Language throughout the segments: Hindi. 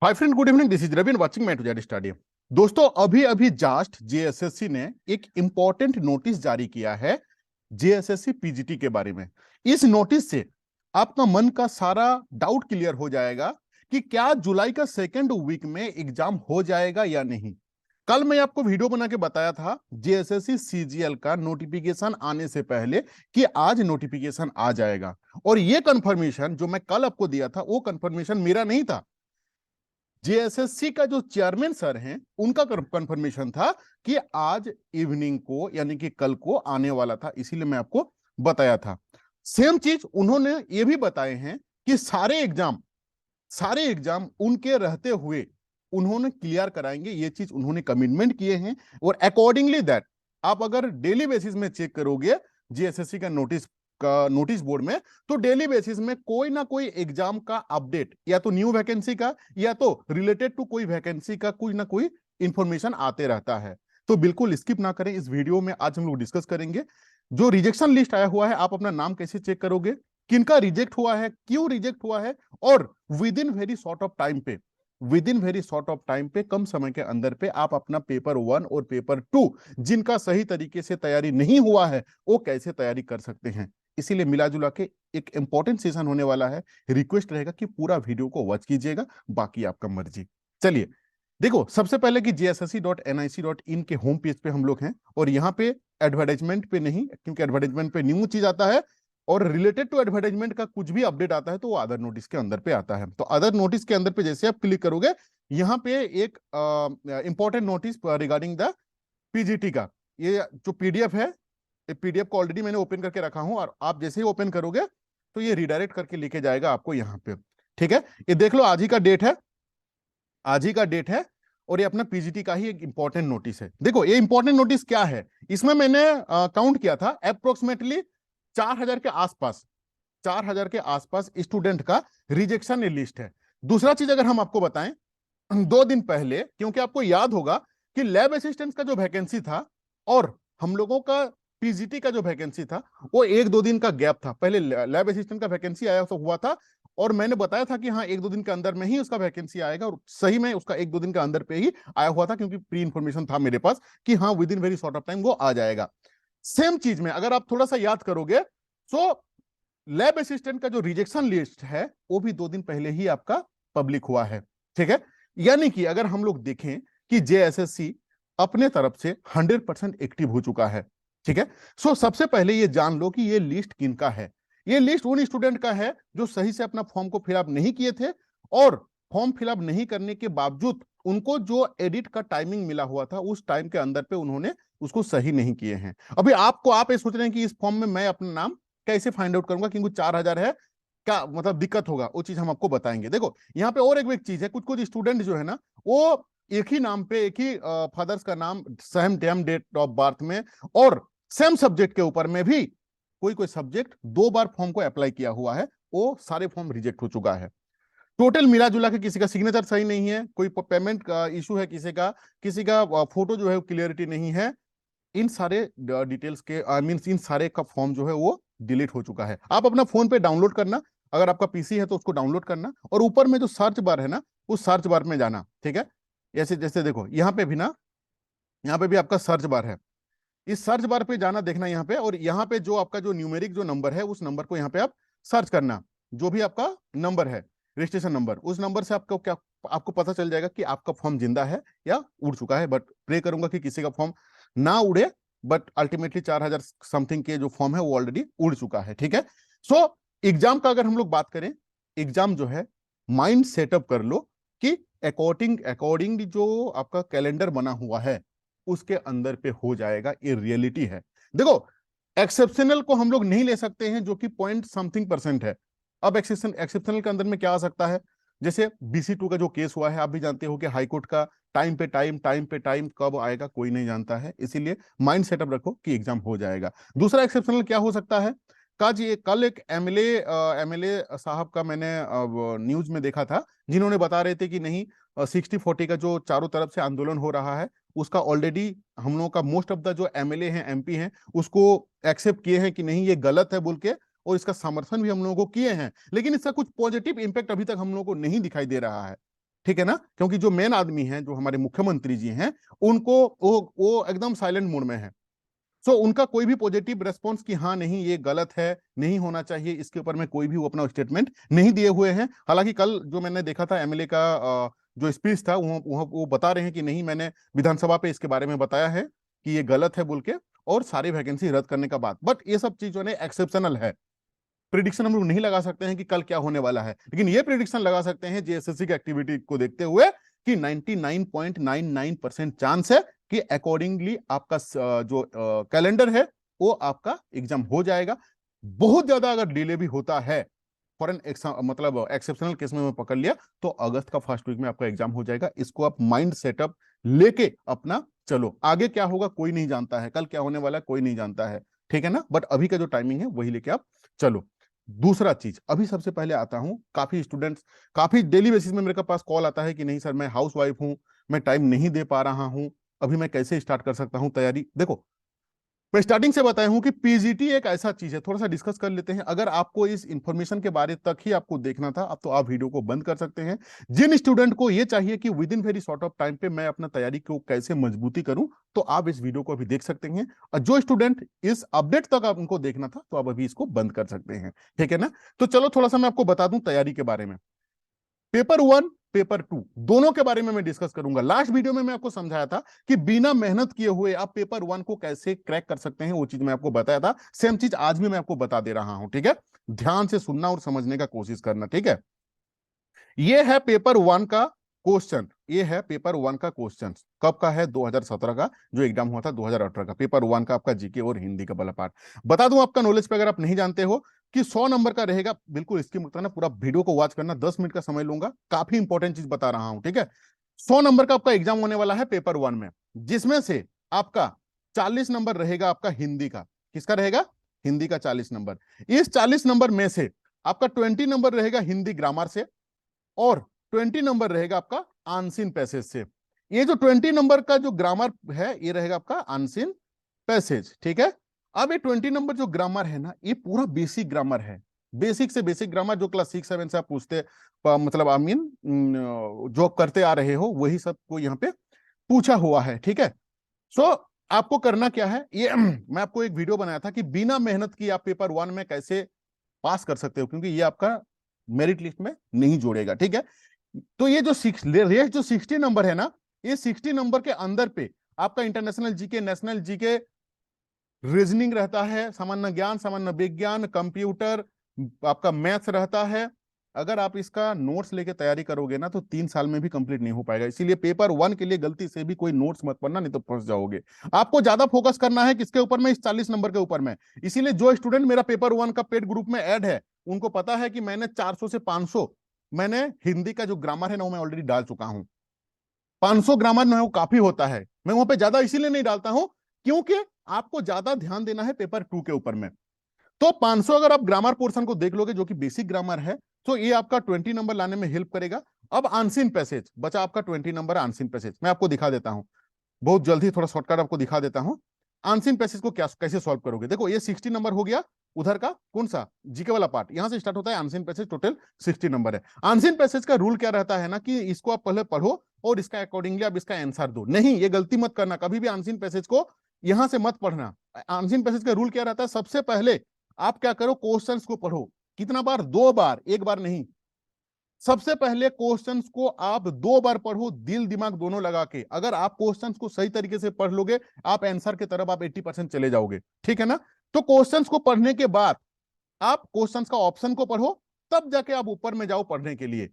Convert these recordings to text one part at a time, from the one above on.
Hi friend, good evening. This is Ravi and watching my today study. दोस्तों, अभी अभी जस्ट जेएसएससी ने एक इंपॉर्टेंट नोटिस जारी किया है जेएसएससी पीजीटी के बारे में। इस नोटिस से आपका मन का सारा डाउट क्लियर हो जाएगा कि क्या जुलाई का सेकेंड वीक में एग्जाम हो जाएगा या नहीं। कल मैं आपको वीडियो बना के बताया था जेएसएससी सीजीएल का नोटिफिकेशन आने से पहले कि आज नोटिफिकेशन आ जाएगा, और ये कंफर्मेशन जो मैं कल आपको दिया था वो कंफर्मेशन मेरा नहीं था, जेएसएससी का जो चेयरमैन सर हैं उनका कंफर्मेशन था कि आज इवनिंग को यानी कि कल को आने वाला था, इसीलिए मैं आपको बताया था। सेम चीज उन्होंने ये भी बताए हैं कि सारे एग्जाम उनके रहते हुए उन्होंने क्लियर कराएंगे, ये चीज उन्होंने कमिटमेंट किए हैं। और अकॉर्डिंगली दैट आप अगर डेली बेसिस में चेक करोगे जेएसएससी का नोटिस बोर्ड में, तो डेली बेसिस में कोई ना कोई एग्जाम का अपडेट, या तो न्यू वैकेंसी का या तो रिलेटेड टू कोई वैकेंसी का कोई ना कोई इंफॉर्मेशन आते रहता है। तो बिल्कुल स्किप ना करें, इस वीडियो में आज हम लोग डिस्कस करेंगे। जो रिजेक्शन लिस्ट आया हुआ है, आप अपना नाम कैसे चेक करोगे, किनका रिजेक्ट हुआ है, क्यों रिजेक्ट हुआ है, और with in very short of time पे कम समय के अंदर पे आप अपना पेपर 1 और पेपर 2 जिनका सही तरीके से तैयारी नहीं हुआ है वो कैसे तैयारी कर सकते हैं। इसीलिए मिला जुला के एक इंपॉर्टेंट सेशन होने वाला है। रिक्वेस्ट रहेगा कि पूरा वीडियो को वॉच कीजिएगा, बाकी आपका मर्जी। चलिए देखो, सबसे पहले कि jssc.nic.in के होम पेज पे हम लोग हैं, और यहाँ पे एडवर्टाइजमेंट पे नहीं, क्योंकि एडवर्टाइजमेंट पे न्यू चीज आता है और रिलेटेड टू एडवर्टाइजमेंट का कुछ भी अपडेट आता है तो वो अदर नोटिस के अंदर पे आता है। तो अदर नोटिस के अंदर पे जैसे आप क्लिक करोगे, यहाँ पे एक important notice regarding the PGT का, ये जो पीडीएफ है, पीडीएफ को ऑलरेडी मैंने ओपन करके रखा हूं, और आप जैसे ही ओपन करोगे तो ये रिडायरेक्ट करके लेके जाएगा आपको यहाँ पे। ठीक है, ये देख लो, आज ही का डेट है, और ये अपना पीजीटी का ही एक इंपॉर्टेंट नोटिस है। देखो ये इंपॉर्टेंट नोटिस क्या है, इसमें मैंने काउंट किया था अप्रोक्सीमेटली 4000 के आसपास, 4000 के आसपास स्टूडेंट का रिजेक्शन लिस्ट है। दूसरा चीज अगर हम आपको बताएं, 2 दिन पहले, क्योंकि आपको याद होगा कि लैब असिस्टेंट का जो वैकेंसी था और हम लोगों का पीजीटी का जो वैकेंसी था, वो 1-2 दिन का गैप था। पहले लैब असिस्टेंट का वैकेंसी आया तो हुआ था, और मैंने बताया था कि हाँ 1-2 दिन के अंदर में ही उसका वैकेंसी आएगा, और सही में उसका 1-2 दिन के अंदर पे ही आया हुआ था, क्योंकि प्री इंफॉर्मेशन था मेरे पास कि हाँ with in very short of time वो आ जाएगा। सेम चीज में अगर आप थोड़ा सा याद करोगे, तो लैब असिस्टेंट का जो रिजेक्शन लिस्ट है वो भी 2 दिन पहले ही आपका पब्लिक हुआ है। ठीक है, यानी कि अगर हम लोग देखें कि जेएसएससी अपने तरफ से 100% एक्टिव हो चुका है। ठीक है, सो सबसे पहले ये जान लो कि ये लिस्ट किनका है। ये लिस्ट उन स्टूडेंट का है जो सही से अपना फॉर्म को फिलअप नहीं किए थे, और फॉर्म फिलअप नहीं करने के बावजूद उनको जो एडिट का टाइमिंग मिला हुआ था उस टाइम के अंदर पे उन्होंने उसको सही नहीं किए हैं। अभी आप ये सोच रहे हैं कि इस फॉर्म में मैं अपना नाम कैसे फाइंड आउट करूंगा, क्योंकि 4000 है, क्या मतलब दिक्कत होगा, वो चीज हम आपको बताएंगे। देखो यहाँ पे और एक चीज है, कुछ कुछ स्टूडेंट जो है ना, वो एक ही नाम पे, एक ही फादर्स का नाम, same dame date of birth में, और सेम सब्जेक्ट के ऊपर में भी कोई कोई सब्जेक्ट 2 बार फॉर्म को अप्लाई किया हुआ है, वो सारे फॉर्म रिजेक्ट हो चुका है। टोटल मिला जुला के किसी का सिग्नेचर सही नहीं है, कोई पेमेंट का इशू है, किसी का फोटो जो है क्लियरिटी नहीं है। इन सारे डिटेल्स के मीन इन सारे का फॉर्म जो है वो डिलीट हो चुका है। आप अपना फोन पे डाउनलोड करना, अगर आपका पीसी है तो उसको डाउनलोड करना, और ऊपर में जो सर्च बार है ना, उस सर्च बार में जाना। ठीक है, ऐसे जैसे देखो यहाँ पे भी ना, यहाँ पे भी आपका सर्च बार है, इस सर्च बार पे जाना, देखना यहाँ पे, और यहाँ पे जो आपका जो न्यूमेरिक जो नंबर है उस नंबर को यहाँ पे आप सर्च करना। जो भी आपका नंबर है, रजिस्ट्रेशन नंबर, उस नंबर से आपको क्या, आपको पता चल जाएगा कि आपका फॉर्म जिंदा है या उड़ चुका है। बट प्रे करूंगा कि किसी का फॉर्म ना उड़े, बट अल्टीमेटली 4000 समथिंग के जो फॉर्म है वो ऑलरेडी उड़ चुका है। ठीक है, सो एग्जाम का अगर हम लोग बात करें, एग्जाम जो है माइंड सेटअप कर लो कि अकॉर्डिंग जो आपका कैलेंडर बना हुआ है उसके अंदर पे हो जाएगा, ये रियलिटी है। देखो एक्सेप्शनल को हम लोग नहीं ले सकते हैं, जो कि पॉइंट समथिंग परसेंट है। अब एक्सेप्शनल के अंदर में क्या आ सकता है, जैसे BC2 का जो केस हुआ है, आप भी जानते हो कि हाईकोर्ट का टाइम पे टाइम कब आएगा कोई नहीं जानता है, इसीलिए माइंड सेटअप रखो कि एग्जाम हो जाएगा। दूसरा एक्सेप्शनल क्या हो सकता है, कल एक एमएलए साहब का मैंने न्यूज में देखा था, जिन्होंने बता रहे थे कि नहीं 60-40 का जो चारों तरफ से आंदोलन हो रहा है उसका ऑलरेडी हम लोगों का मोस्ट ऑफ द जो एमएलए हैं, MP हैं, उसको एक्सेप्ट किए हैं कि नहीं ये गलत है बोल के, और इसका समर्थन भी हम लोगों को किए हैं, लेकिन इसका कुछ पॉजिटिव इंपैक्ट अभी तक हम लोगों को नहीं दिखाई दे रहा है। ठीक है ना, क्योंकि जो मेन आदमी है, जो हमारे मुख्यमंत्री जी हैं, उनको वो एकदम साइलेंट मोड में है। सो उनका कोई भी पॉजिटिव रेस्पॉन्स कि हाँ नहीं ये गलत है, नहीं होना चाहिए, इसके ऊपर में कोई भी वो अपना स्टेटमेंट नहीं दिए हुए हैं। हालांकि कल जो मैंने देखा था एमएलए का जो स्पीच था, वो बता रहे हैं कि नहीं, मैंने विधानसभा पे इसके बारे में बताया है कि ये गलत है बोल के, और सारी वैकेंसी रद्द करने का बात। बट ये सब चीजों ने एक्सेप्शनल है। प्रिडिक्शन हम लोग नहीं लगा सकते हैं कि कल क्या होने वाला है, लेकिन ये प्रिडिक्शन लगा सकते हैं जेएसएससी की एक्टिविटी को देखते हुए कि 99.99% चांस है कि अकॉर्डिंगली आपका जो कैलेंडर है वो आपका एग्जाम हो जाएगा। बहुत ज्यादा अगर डिले भी होता है, फॉर एन मतलब एक्सेप्शनल केस में मैं पकड़ लिया, तो अगस्त का फर्स्ट वीक में आपका एग्जाम हो जाएगा। इसको आप माइंड सेटअप लेके अपना चलो, आगे क्या होगा कोई नहीं जानता है, कल क्या होने वाला है कोई नहीं जानता है, ठीक है ना। बट अभी का जो टाइमिंग है वही लेके आप चलो। दूसरा चीज, अभी सबसे पहले आता हूं, काफी स्टूडेंट्स काफी डेली बेसिस में मेरे पास कॉल आता है कि नहीं सर मैं हाउस वाइफ हूं, मैं टाइम नहीं दे पा रहा हूं, अभी मैं कैसे स्टार्ट कर सकता हूं तैयारी। देखो, मैं स्टार्टिंग से बताया हूं कि पीजीटी एक ऐसा चीज है, थोड़ा सा डिस्कस कर लेते हैं। अगर आपको इस इंफॉर्मेशन के बारे तक ही आपको देखना था, अब तो आप वीडियो को बंद कर सकते हैं। जिन स्टूडेंट को ये चाहिए कि with in very short of time पे मैं अपना तैयारी को कैसे मजबूती करूं, तो आप इस वीडियो को अभी देख सकते हैं। और जो स्टूडेंट इस अपडेट तक आप उनको देखना था, तो आप अभी इसको बंद कर सकते हैं, ठीक है ना। तो चलो थोड़ा सा मैं आपको बता दूं तैयारी के बारे में। पेपर वन, पेपर टू, दोनों के बारे में मैं डिस्कस करूंगा। लास्ट वीडियो में मैं आपको समझाया था कि बिना मेहनत किए हुए आप पेपर वन को कैसे क्रैक कर सकते हैं, वो चीज मैं आपको बताया था। सेम चीज आज भी मैं आपको बता दे रहा हूं, ठीक है। ध्यान से सुनना और समझने का कोशिश करना, ठीक है। ये है पेपर वन का क्वेश्चन, ये है पेपर वन का क्वेश्चन। कब का है? 2017 का, जो एग्जाम हुआ था 2018 का। पेपर वन का आपका जीके और हिंदी का वाला पार्ट। बता दूं आपका नॉलेज पे, अगर आप नहीं जानते हो, कि 100 नंबर का रहेगा। बिल्कुल इसकी मतलब ना, पूरा वीडियो को वॉच करना, 10 मिनट का समय लूंगा, काफी इंपॉर्टेंट चीज बता रहा हूं, ठीक है। 100 नंबर का आपका एग्जाम होने वाला है पेपर वन में, जिसमें से आपका 40 नंबर रहेगा आपका हिंदी का। किसका रहेगा? हिंदी का 40 नंबर। इस 40 नंबर में से आपका 20 नंबर रहेगा हिंदी ग्रामर से, और 20 नंबर रहेगा आपका अनसीन पैसेज से। ये जो 20 नंबर का जो ग्रामर है, ये रहेगा आपका अनसीन पैसेज, ठीक है। अब ये 20 नंबर जो ग्रामर है ना, ये पूरा बेसिक ग्रामर है। बेसिक से बेसिक ग्रामर जो क्लास 6-7 से आप पूछते, मतलब आई मीन जो करते आ रहे हो, वही सबको यहाँ पे पूछा हुआ है, ठीक है। सो आपको करना क्या है, ये मैं आपको एक वीडियो बनाया था कि बिना मेहनत की आप पेपर वन में कैसे पास कर सकते हो, क्योंकि ये आपका मेरिट लिस्ट में नहीं जोड़ेगा, ठीक है। तो ये जो रेस जो 60 नंबर है ना, ये 60 नंबर के अंदर पे आपका international GK, national GK, reasoning रहता है, सामान्य ज्ञान, सामान्य विज्ञान, कंप्यूटर, आपका मैथ्स रहता है। अगर आप इसका नोट्स लेके तैयारी करोगे ना, तो 3 साल में भी कंप्लीट नहीं हो पाएगा। इसीलिए पेपर वन के लिए गलती से भी कोई नोट्स मत पढ़ना, नहीं तो फंस जाओगे। आपको ज्यादा फोकस करना है किसके ऊपर में? इस 40 नंबर के ऊपर में। इसीलिए जो स्टूडेंट मेरा पेपर वन का पेड ग्रुप में ऐड है, उनको पता है कि मैंने 400 से 500 मैंने हिंदी का जो ग्रामर है ना, वो मैं ऑलरेडी डाल चुका हूं। 500 ग्रामर में वो काफी होता है, मैं वहां पे ज्यादा इसीलिए नहीं डालता हूं, क्योंकि आपको ज्यादा ध्यान देना है पेपर टू के ऊपर में। तो 500 अगर आप ग्रामर पोर्शन को देख लोगे, जो कि बेसिक ग्रामर है, तो ये आपका 20 नंबर लाने में हेल्प करेगा। अब आंसीन पैसेज बचा आपका 20 नंबर। आंसीन पैसेज मैं आपको दिखा देता हूं बहुत जल्दी, थोड़ा शॉर्टकट आपको दिखा देता हूं। आंसीन पैसेज को क्या कैसे सॉल्व करोगे? देखो, ये 60 नंबर हो गया, उधर का कौन सा जीके वाला पार्ट, यहां से स्टार्ट होता है आंसीन पैसेज, टोटल 60 नंबर है। आंसीन पैसेज का रूल क्या रहता है ना, कि इसको आप पहले पढ़ो और इसका अकॉर्डिंगली आप इसका आंसर दो। नहीं, ये गलती मत करना, कभी भी आंसीन पैसेज को यहां से मत पढ़ना। आंसीन पैसेज का रूल क्या रहता है? सबसे पहले आप क्या करो, क्वेश्चंस को पढ़ो। कितना बार? 2 बार, एक बार नहीं। सबसे पहले क्वेश्चंस को आप 2 बार पढ़ो, दिल दिमाग दोनों लगा के। अगर आप क्वेश्चंस को सही तरीके से पढ़ लोगे, आप आंसर की तरफ आप 80% चले जाओगे, ठीक है ना। तो क्वेश्चंस को पढ़ने के बाद आप क्वेश्चंस का ऑप्शन को पढ़ो, तब जाके आप ऊपर में जाओ पढ़ने के लिए।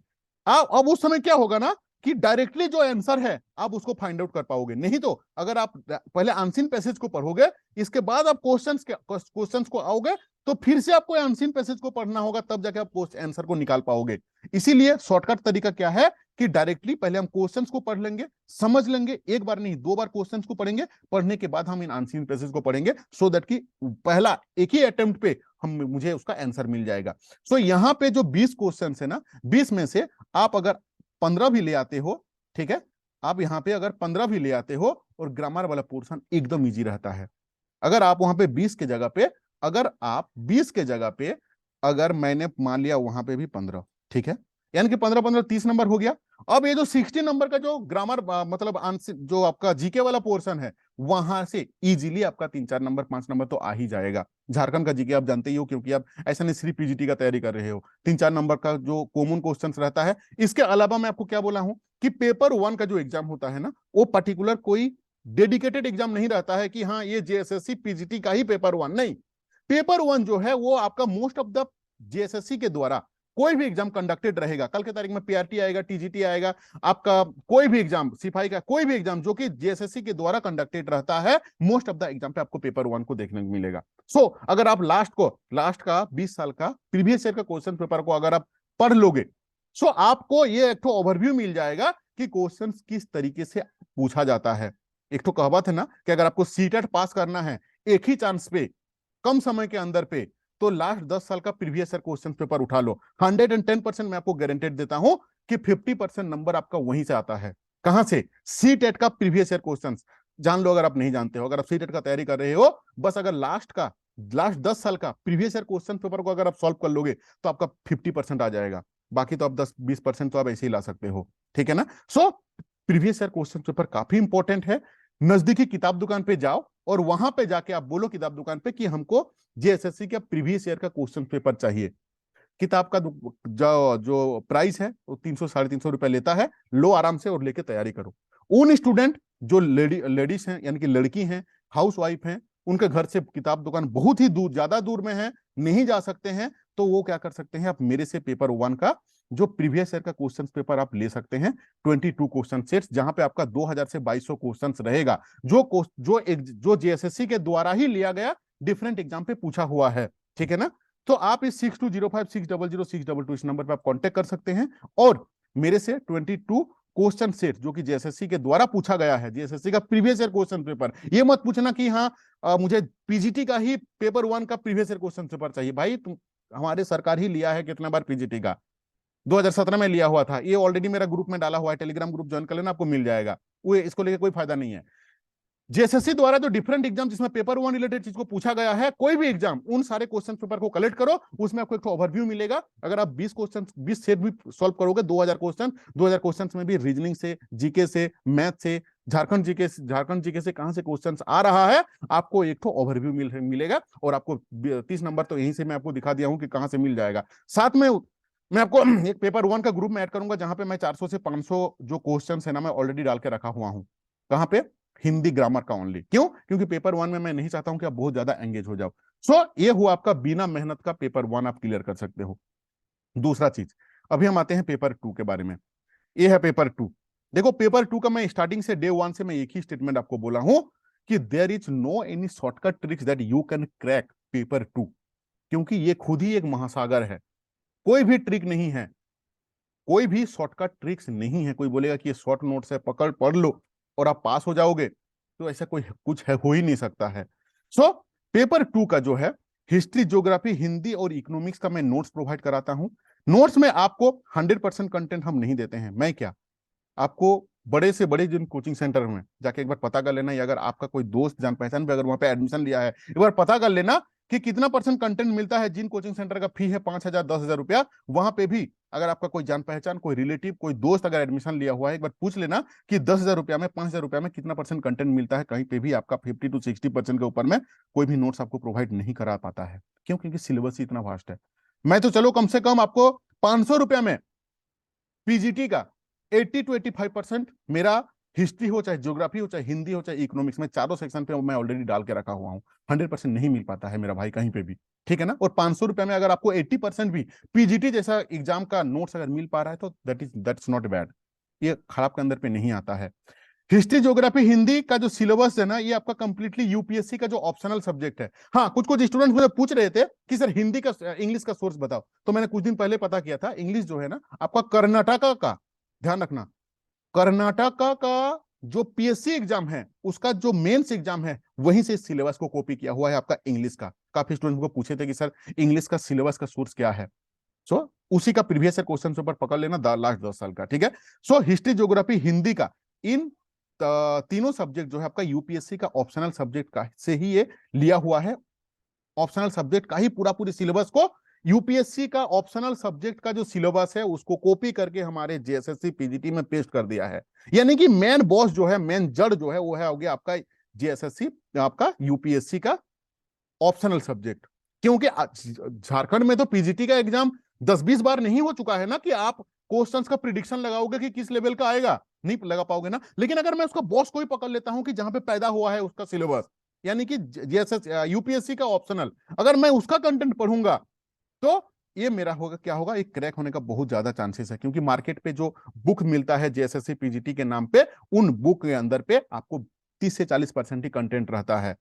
आप अब उस समय क्या होगा ना, कि डायरेक्टली जो आंसर है आप उसको फाइंड आउट कर पाओगे। नहीं तो अगर आप पहले अनसीन पैसेज को पढ़ोगे, इसके बाद आप क्वेश्चंस को आओगे, तो फिर से आपको अनसीन पैसेज को पढ़ना होगा, तब जाके आप आंसर को निकाल पाओगे। इसीलिए शॉर्टकट तरीका क्या है, कि डायरेक्टली पहले हम क्वेश्चंस को पढ़ लेंगे, समझ लेंगे, एक बार नहीं 2 बार क्वेश्चंस को पढ़ेंगे, पढ़ने के बाद हम इन अनसीन पैसेज को पढ़ेंगे, सो दैट कि पहला एक ही अटेम्प्ट पे मुझे उसका आंसर मिल जाएगा। सो यहाँ पे जो 20 क्वेश्चन है ना, 20 में से आप अगर 15 भी ले आते हो, ठीक है, आप यहाँ पे अगर 15 भी ले आते हो, और ग्रामर वाला पोर्शन एकदम इजी रहता है। अगर आप वहां पे 20 के जगह पे, अगर आप 20 के जगह पे, अगर मैंने मान लिया वहां पे भी 15, ठीक है, यानी कि 15-15 30 नंबर हो गया। अब ये जो 60 नंबर का जो ग्रामर मतलब आंसर जो आपका जीके वाला पोर्शन है, वहां से इजीली आपका 3-4 नंबर 5 नंबर तो आ ही जाएगा। झारखंड का जीके आप जानते ही हो, क्योंकि आप ऐसा नहीं सिर्फ पीजीटी का तैयारी कर रहे हो, 3-4 नंबर का जो कॉमन क्वेश्चन रहता है। इसके अलावा मैं आपको क्या बोला हूं कि पेपर 1 का जो एग्जाम होता है ना, वो पर्टिकुलर कोई डेडिकेटेड एग्जाम नहीं रहता है कि हाँ ये जेएसएससी पीजीटी का ही पेपर 1, नहीं। पेपर 1 जो है वो आपका मोस्ट ऑफ द जेएसएससी के द्वारा कोई भी एग्जाम कंडक्टेड रहेगा। कल के तारीख में पीआरटी आएगा, टीजीटी आएगा, आपका कोई भी एग्जाम, सिपाही का कोई भी एग्जाम जो कि जेएसएससी के द्वारा कंडक्टेड रहता है, मोस्ट ऑफ द एग्जाम पे आपको पेपर 1 को देखने को मिलेगा। अगर आप लास्ट का 20 साल का प्रीवियस ईयर का क्वेश्चन पेपर को अगर आप पढ़ लोगे, आपको ये एक ओवरव्यू मिल जाएगा कि क्वेश्चन किस तरीके से पूछा जाता है। एक तो कहावत है ना कि अगर आपको सीटेट पास करना है एक ही चांस पे, कम समय के अंदर पे, तो लास्ट 10 साल का प्रीवियस ईयर क्वेश्चन पेपर उठा लो। 110% मैं आपको गारंटेड देता हूं कि 50% नंबर आपका वहीं से आता है। कहां से? सीटेट का प्रीवियस ईयर क्वेश्चन। जान लो अगर आप नहीं जानते हो, अगर आप सीटेट का तैयारी कर रहे हो, बस अगर लास्ट 10 साल का प्रीवियस ईयर क्वेश्चन पेपर को अगर आप सॉल्व कर लोगे तो आपका 50% आ जाएगा। बाकी तो आप 10-20% तो आप ऐसे ही ला सकते हो, ठीक है ना। प्रीवियस ईयर क्वेश्चन पेपर काफी इंपॉर्टेंट है। नजदीकी किताब दुकान पे जाओ और वहां पे जाके आप बोलो किताब दुकान पे कि हमको जेएसएससी का प्रीवियस ईयर का क्वेश्चन पेपर चाहिए। किताब का जो जो प्राइस है वो 300-350 रुपए लेता है। लो आराम से और लेके तैयारी करो। उन स्टूडेंट जो लेडीज हैं, यानी कि लड़की हैं, हाउस वाइफ हैं, उनके घर से किताब दुकान बहुत ही दूर, ज्यादा दूर में है, नहीं जा सकते हैं, तो वो क्या कर सकते हैं, आप मेरे से पेपर 1 का जो प्रीवियस ईयर का क्वेश्चन पेपर आप ले सकते हैं। 22 क्वेश्चन सेट्स, जहां पे आपका 2000 से 2200 क्वेश्चन रहेगा, जो जेएसएससी के द्वारा ही लिया गया, डिफरेंट एग्जाम पे पूछा हुआ है, ठीक है ना। तो आप इस 6205600622 इस नंबर पर आप कांटेक्ट कर सकते हैं और मेरे से 22 क्वेश्चन सेट जो कि जेएसएससी के द्वारा पूछा गया है, जेएसएससी का प्रीवियस ईयर क्वेश्चन पेपर। ये मत पूछना कि हाँ मुझे पीजीटी का ही पेपर 1 का प्रीवियस ईयर क्वेश्चन पेपर चाहिए। भाई तुम, हमारे सरकार ही लिया है कितना बार पीजीटी का, 2017 में लिया हुआ था। ये ऑलरेडी मेरा ग्रुप में डाला हुआ है, टेलीग्राम ग्रुप ज्वाइन कर लेना, आपको मिल जाएगा। वो इसको लेके कोई फायदा नहीं है। जेएसएससी द्वारा जो डिफरेंट एग्जाम जिसमें पेपर 1 रिलेटेड चीज को पूछा गया है, कोई भी एग्जाम, उन सारे क्वेश्चन पेपर को कलेक्ट करो, उसमें आपको एक ओवरव्यू मिलेगा। अगर आप 20 सेट भी सॉल्व करोगे, 2000 क्वेश्चन में भी रीजनिंग से, जीके से, मैथ से, झारखंड जीके से कहां से क्वेश्चन आ रहा है, आपको एक तो ओवरव्यू मिलेगा। और आपको 30 नंबर तो यहीं से मैं आपको दिखा दिया हूं कि कहां से मिल जाएगा। साथ में मैं आपको एक पेपर 1 का ग्रुप में ऐड करूंगा, जहां पे मैं 400 से 500 जो क्वेश्चन है ना, मैं ऑलरेडी डाल के रखा हुआ हूं। कहां पे? हिंदी ग्रामर का ओनली। क्यों? क्योंकि पेपर 1 में मैं नहीं चाहता हूं कि आप बहुत ज्यादा एंगेज हो जाओ। ये हुआ आपका बिना मेहनत का पेपर 1 आप क्लियर कर सकते हो। दूसरा चीज, अभी हम आते हैं पेपर 2 के बारे में। ये है पेपर 2। देखो पेपर 2 का मैं स्टार्टिंग से डे 1 से मैं एक ही स्टेटमेंट आपको बोला हूं कि there is no any shortcut tricks that you can crack paper 2, क्योंकि ये खुद ही एक महासागर है। कोई भी ट्रिक नहीं है, कोई भी शॉर्टकट ट्रिक्स नहीं है। कोई बोलेगा कि ये शॉर्ट नोट्स है, पकड़ पढ़ लो और आप पास हो जाओगे, तो ऐसा कोई कुछ है, हो ही नहीं सकता है। पेपर 2 का जो है हिस्ट्री, ज्योग्राफी, हिंदी और इकोनॉमिक्स का मैं नोट्स प्रोवाइड कराता हूं। नोट्स में आपको 100% कंटेंट हम नहीं देते हैं। मैं क्या, आपको बड़े से बड़े जिन कोचिंग सेंटर में जाके एक बार पता कर लेना, या अगर आपका कोई दोस्त जान पहचान भी अगर वहां पे एडमिशन लिया है, एक बार पता कर लेना कि कितना परसेंट कंटेंट मिलता है। जिन कोचिंग सेंटर का फी है 5,000 10,000 रुपया, वहां पे भी अगर आपका कोई जान पहचान, कोई रिलेटिव, कोई दोस्त अगर एडमिशन लिया हुआ है, एक बार पूछ लेना कि 10,000 रुपया में, 5,000 रुपया में कितना परसेंट कंटेंट मिलता है। कहीं पे भी आपका 50 to 60% के ऊपर में कोई भी नोट्स आपको प्रोवाइड नहीं करा पाता है। क्यों? क्योंकि सिलेबस ही इतना वास्ट है। मैं तो चलो कम से कम आपको 500 रुपया में पीजीटी का 80 to 85% मेरा हिस्ट्री हो, चाहे ज्योग्राफी हो, चाहे हिंदी हो, चाहे इकोनॉमिक्स में, चारों सेक्शन पे मैं ऑलरेडी डाल के रखा हुआ हूं। 100% नहीं मिल पाता है मेरा भाई कहीं पे भी, ठीक है ना। और 500 रुपए में अगर आपको 80% भी पीजीटी जैसा एग्जाम का नोट्स अगर मिल पा रहा है, तो दैट्स नॉट बैड। ये खराब के अंदर पे नहीं आता है। हिस्ट्री, ज्योग्राफी, हिंदी का जो सिलेबस है ना, ये आपका कंप्लीटली यूपीएससी का जो ऑप्शनल सब्जेक्ट है। हाँ, कुछ कुछ स्टूडेंट्स मुझे पूछ रहे थे कि सर हिंदी का, इंग्लिश का सोर्स बताओ, तो मैंने कुछ दिन पहले पता किया था। इंग्लिश जो है ना आपका कर्नाटका का, ध्यान रखना, कर्नाटका का जो पीएससी एग्जाम है, उसका जो मेंस एग्जाम है, वहीं से सिलेबस को कॉपी किया हुआ है आपका इंग्लिश का। काफी स्टूडेंट्स को पूछे थे कि सर इंग्लिश का सिलेबस का सोर्स क्या है। उसी का प्रीवियस ईयर क्वेश्चन पेपर पकड़ लेना लास्ट 10 साल का, ठीक है। हिस्ट्री, ज्योग्राफी, हिंदी का, इन तीनों सब्जेक्ट जो है आपका यूपीएससी का ऑप्शनल सब्जेक्ट का से ही ये लिया हुआ है। ऑप्शनल सब्जेक्ट का ही पूरा पूरी सिलेबस को यूपीएससी का ऑप्शनल सब्जेक्ट का जो सिलेबस है उसको कॉपी करके हमारे जेएसएससी पीजीटी में पेस्ट कर दिया है। यानी कि मेन बॉस जो है, मेन जड़ जो है, वो है हो गया आपका जेएसएससी, आपका यूपीएससी का ऑप्शनल सब्जेक्ट। क्योंकि झारखंड में तो पीजीटी का एग्जाम 10-20 बार नहीं हो चुका है ना कि आप क्वेश्चंस का प्रिडिक्शन लगाओगे कि किस लेवल का आएगा, नहीं लगा पाओगे ना। लेकिन अगर मैं उसका बॉस को ही पकड़ लेता हूं कि जहां पे पैदा हुआ है उसका सिलेबस, यानी कि जेएसएस यूपीएससी का ऑप्शनल, अगर मैं उसका कंटेंट पढ़ूंगा तो ये मेरा होगा, क्या होगा, एक क्रैक होने का बहुत ज्यादा चांसेस है। क्योंकि मार्केट पे जो बुक मिलता है जेएसएससी पीजीटी के नाम पे, उन बुक के अंदर पे आपको 30 से 40% ही कंटेंट रहता है।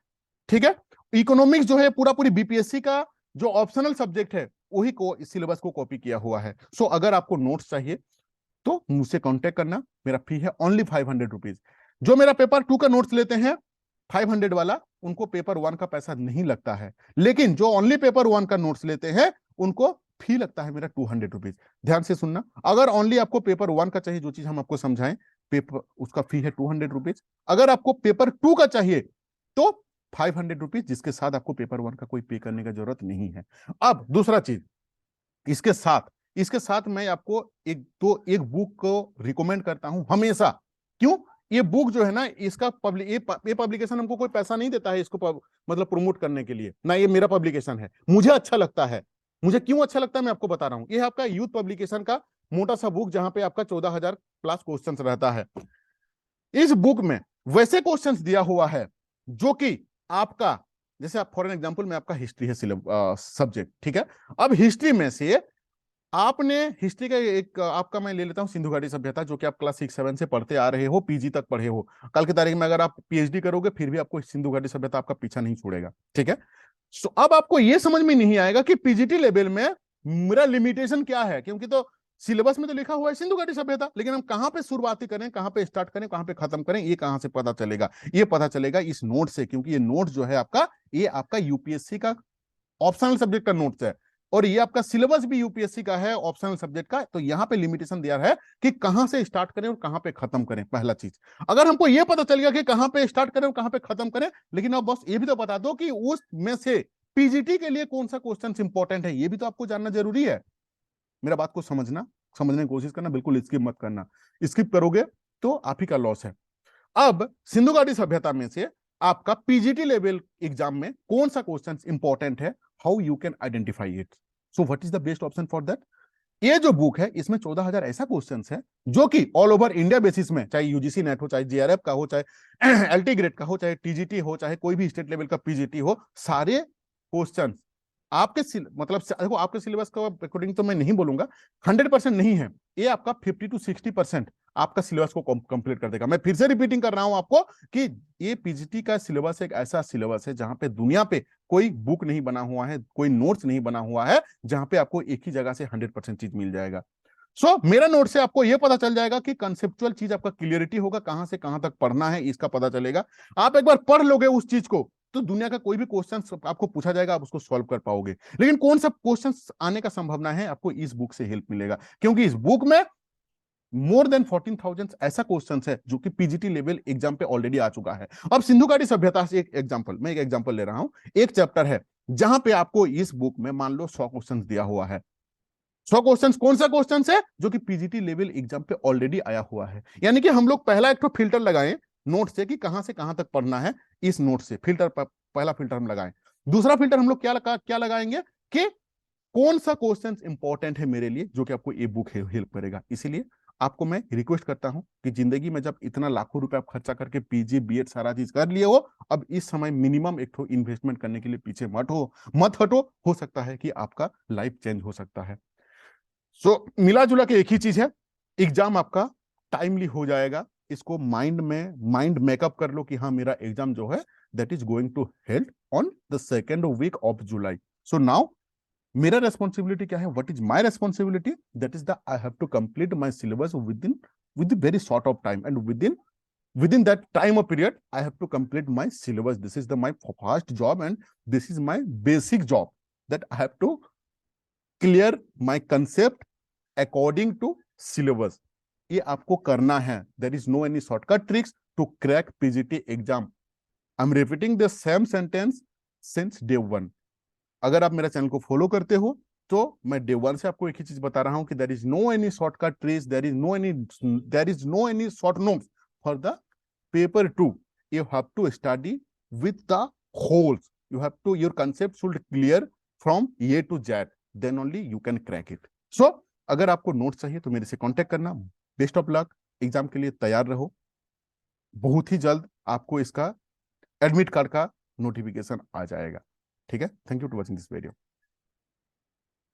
ठीक है। इकोनॉमिक्स जो है पूरा पूरी बीपीएससी का जो ऑप्शनल सब्जेक्ट है वही को सिलेबस को कॉपी किया हुआ है। सो अगर आपको नोट्स चाहिए तो मुझसे कांटेक्ट करना। मेरा फी है ओनली 500 रुपीज। जो मेरा पेपर 2 का नोट्स लेते हैं 500 वाला, उनको पेपर 1 का पैसा नहीं लगता है। लेकिन जो ओनली पेपर 1 का नोट्स लेते हैं उनको फी लगता है मेरा 200 रुपीज। ध्यान से सुनना, अगर ओनली आपको पेपर 1 का चाहिए, जो चीज हम आपको समझाएं, पेपर उसका फी है 200 रुपीज। अगर आपको पेपर 2 का चाहिए तो 500 रुपीज, जिसके साथ आपको पेपर 1 का कोई पे करने का जरूरत नहीं है। अब दूसरा चीज, इसके साथ मैं आपको एक बुक को रिकमेंड करता हूं हमेशा। क्यों? ये बुक जो है ना, इसका ये पब्लिकेशन हमको कोई पैसा नहीं देता है इसको मतलब प्रमोट करने के लिए ना। ये मेरा पब्लिकेशन है, मुझे अच्छा लगता है। मुझे क्यों अच्छा लगता है मैं आपको बता रहा हूं। ये है आपका यूथ पब्लिकेशन का मोटा सा बुक, जहां पे आपका 14,000 प्लस क्वेश्चंस रहता है। इस बुक में वैसे क्वेश्चंस दिया हुआ है जो कि आपका, जैसे आप फॉर एन एग्जांपल में आपका हिस्ट्री है सब्जेक्ट, ठीक है। अब हिस्ट्री में से आपने हिस्ट्री का एक आपका मैं ले लेता हूं सिंधु घाटी सभ्यता, जो कि आप क्लास 6-7 से पढ़ते आ रहे हो, पीजी तक पढ़े हो। कल की तारीख में अगर आप पीएचडी करोगे फिर भी आपको सिंधु घाटी सभ्यता आपका पीछा नहीं छोड़ेगा। ठीक है। सो अब आपको यह समझ में नहीं आएगा कि पीजीटी लेवल में मेरा लिमिटेशन क्या है, क्योंकि तो सिलेबस में तो लिखा हुआ है सिंधु घाटी सभ्यता, लेकिन हम कहां पे शुरुआती करें, कहां पे स्टार्ट करें, कहां पे खत्म करें, ये कहां से पता चलेगा? ये पता चलेगा इस नोट से। क्योंकि ये नोट जो है आपका, ये आपका यूपीएससी का ऑप्शनल सब्जेक्ट का नोट्स है, और ये आपका सिलेबस भी यूपीएससी का है ऑप्शनल सब्जेक्ट का। तो यहां पे लिमिटेशन दिया है कि कहां से स्टार्ट करें और कहां पे खत्म करें। पहला चीज, अगर हमको ये पता चल गया कि कहां पे स्टार्ट करें और कहां पे खत्म करें, लेकिन अब बस ये भी तो बता दो कि उस में से पीजीटी के लिए कौन सा क्वेश्चन इंपॉर्टेंट है, ये भी तो आपको जानना जरूरी है। मेरा बात को समझने की कोशिश करना, बिल्कुल स्किप मत करना। स्किप करोगे तो आप ही का लॉस है। अब सिंधु घाटी सभ्यता में से आपका पीजीटी लेवल एग्जाम में कौन सा क्वेश्चन इंपॉर्टेंट है, how you can identify it, so what is the best option for that? ये जो बुक है इसमें 14,000 ऐसा क्वेश्चन है जो कि ऑल ओवर इंडिया बेसिस में, चाहे यूजीसी नेट हो, चाहे जेआरएफ का हो, चाहे एलटी ग्रेड का हो, चाहे टीजीटी हो, चाहे कोई भी स्टेट लेवल का पीजीटी हो, सारे क्वेश्चन आपके मतलब देखो, आपके सिलेबस का अकॉर्डिंग तो मैं नहीं बोलूंगा 100% नहीं है, ये आपका 50 to 60% आपका सिलेबस को कंप्लीट कर देगा। मैं फिर से रिपीटिंग कर रहा हूं आपको कि ये पीजीटी का सिलेबस एक ऐसा सिलेबस है जहां पे दुनिया पे कोई बुक नहीं बना हुआ है, कोई नोट्स नहीं बना हुआ है, जहां पे आपको एक ही जगह से 100% चीज मिल जाएगा। मेरा नोट से आपको यह पता चल जाएगा कि कंसेप्चुअल चीज आपका क्लियरिटी होगा, कहां से कहां तक पढ़ना है इसका पता चलेगा। आप एक बार पढ़ लोगे उस चीज को तो दुनिया का कोई भी क्वेश्चन आपको पूछा जाएगा, आप उसको सॉल्व कर पाओगे। लेकिन कौन सा क्वेश्चन आने का संभावना है, आपको इस बुक से हेल्प मिलेगा, क्योंकि इस बुक में मोर देन 14,000 ऐसा क्वेश्चन है जो कि पीजीटी लेवल एग्जाम पे ऑलरेडी आ चुका है। अब सिंधु घाटी सभ्यता से एक एग्जांपल ले रहा हूं। एक चैप्टर है जहां पे आपको इस बुक में मान लो 100 क्वेश्चन दिया हुआ है। 100 क्वेश्चन कौन सा क्वेश्चन है जो कि पीजीटी लेवल एग्जाम पे ऑलरेडी आया हुआ है। यानी कि हम लोग पहला एक तो फिल्टर लगाएं नोट से कि कहां से कहां तक पढ़ना है, इस नोट से फिल्टर पहला फिल्टर हम लगाएं। दूसरा फिल्टर हम लोग क्या लगाएंगे कि कौन सा क्वेश्चन इंपॉर्टेंट है मेरे लिए, जो कि आपको ये बुक हेल्प करेगा। इसीलिए आपको मैं रिक्वेस्ट करता हूं कि जिंदगी में जब इतना लाखों रुपए आप खर्चा करके पीजी बीएड सारा चीज कर लिए हो, अब इस समय मिनिमम एक तो इन्वेस्टमेंट करने के लिए पीछे मत हटो। हो सकता है कि आपका लाइफ चेंज हो सकता है। मिला जुला के एक ही चीज है, एग्जाम आपका टाइमली हो जाएगा। इसको माइंड मेकअप कर लो कि हाँ, मेरा एग्जाम जो है that is going to held on the 2nd week of July. So now मेरा रेस्पॉन्सिबिलिटी क्या है, what is my responsibility, that is the I have to complete my syllabus with very short of time, and within that time of period I have to complete my syllabus. This is my first job, and this is my basic job, that I have to clear my concept according to syllabus. ये आपको करना है। There is no any shortcut tricks to crack PGT exam. I'm repeating the same sentence since day one. अगर आप मेरा चैनल को फॉलो करते हो तो मैं डे वन से आपको एक ही चीज बता रहा हूं कि there is no any shortcut trace, there is no any short notes for the paper 2. You have to study with the wholes. You have to, your concept should clear from A to Z. Then only you can crack it. So, अगर आपको नोट चाहिए तो मेरे से कांटेक्ट करना. बेस्ट ऑफ लक, एग्जाम के लिए तैयार रहो. बहुत ही जल्द आपको इसका एडमिट कार्ड का नोटिफिकेशन आ जाएगा. ठीक है. Thank you to watching this video.